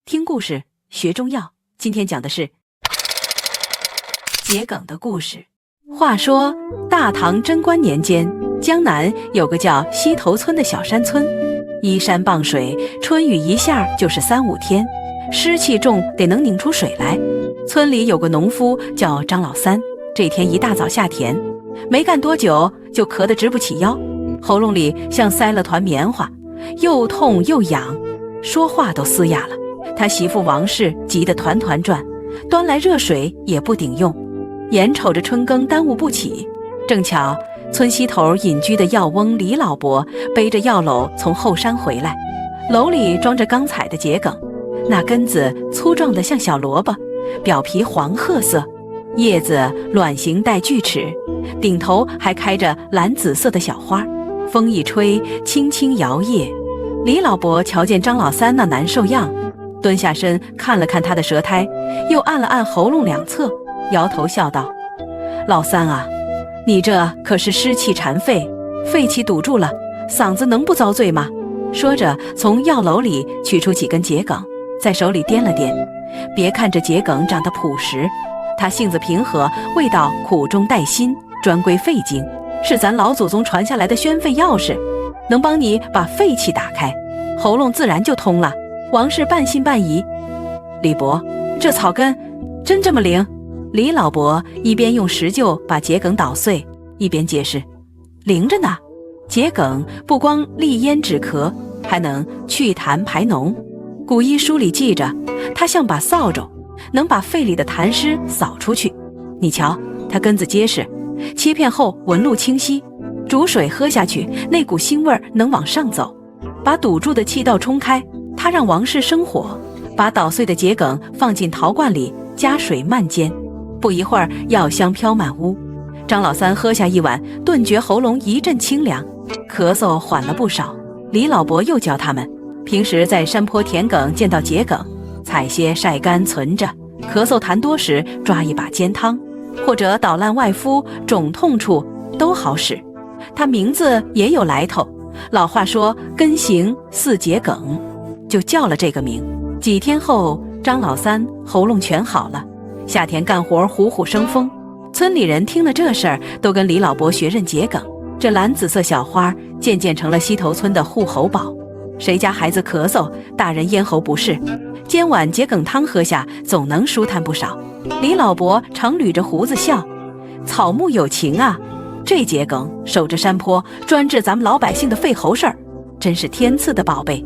听故事学中药，今天讲的是桔梗的故事。话说大唐贞观年间，江南有个叫西头村的小山村，依山傍水，春雨一下就是3-5天，湿气重得能拧出水来。村里有个农夫叫张老三，这天一大早下田，没干多久就咳得直不起腰，喉咙里像塞了团棉花，又痛又痒，说话都嘶哑了。他媳妇王氏急得团团转，端来热水也不顶用，眼瞅着春耕耽误不起。正巧村西头隐居的药翁李老伯背着药篓从后山回来，篓里装着刚采的桔梗，那根子粗壮得像小萝卜，表皮黄褐色，叶子卵形带锯齿，顶头还开着蓝紫色的小花，风一吹轻轻摇曳。李老伯瞧见张老三那难受样，蹲下身看了看他的舌苔，又按了按喉咙两侧，摇头笑道：老三啊，你这可是湿气缠肺，肺气堵住了，嗓子能不遭罪吗？说着从药篓里取出几根桔梗，在手里掂了掂。别看这桔梗长得朴实，它性子平和，味道苦中带辛，专归肺经，是咱老祖宗传下来的宣肺钥匙，能帮你把肺气打开，喉咙自然就通了。王氏半信半疑：李伯，这草根真这么灵？李老伯一边用石臼把桔梗捣碎，一边解释：灵着呢，桔梗不光利咽止咳，还能祛痰排脓。古医书里记着，它像把扫帚，能把肺里的痰湿扫出去。你瞧，它根子结实，切片后纹路清晰，煮水喝下去，那股腥味能往上走，把堵住的气道冲开。他让王氏生火，把捣碎的桔梗放进陶罐里，加水慢煎。不一会儿，药香飘满屋。张老三喝下一碗，顿觉喉咙一阵清凉，咳嗽缓了不少。李老伯又教他们，平时在山坡田埂见到桔梗，采些晒干存着，咳嗽痰多时抓一把煎汤，或者捣烂外敷，肿痛处都好使。他名字也有来头，老话说根行似桔梗，就叫了这个名。几天后，张老三喉咙全好了，夏天干活虎虎生风。村里人听了这事儿，都跟李老伯学认桔梗。这蓝紫色小花渐渐成了西头村的护喉宝。谁家孩子咳嗽，大人咽喉不适，煎碗桔梗汤喝下，总能舒坦不少。李老伯常捋着胡子笑：草木有情啊，这桔梗守着山坡，专治咱们老百姓的肺喉事儿，真是天赐的宝贝。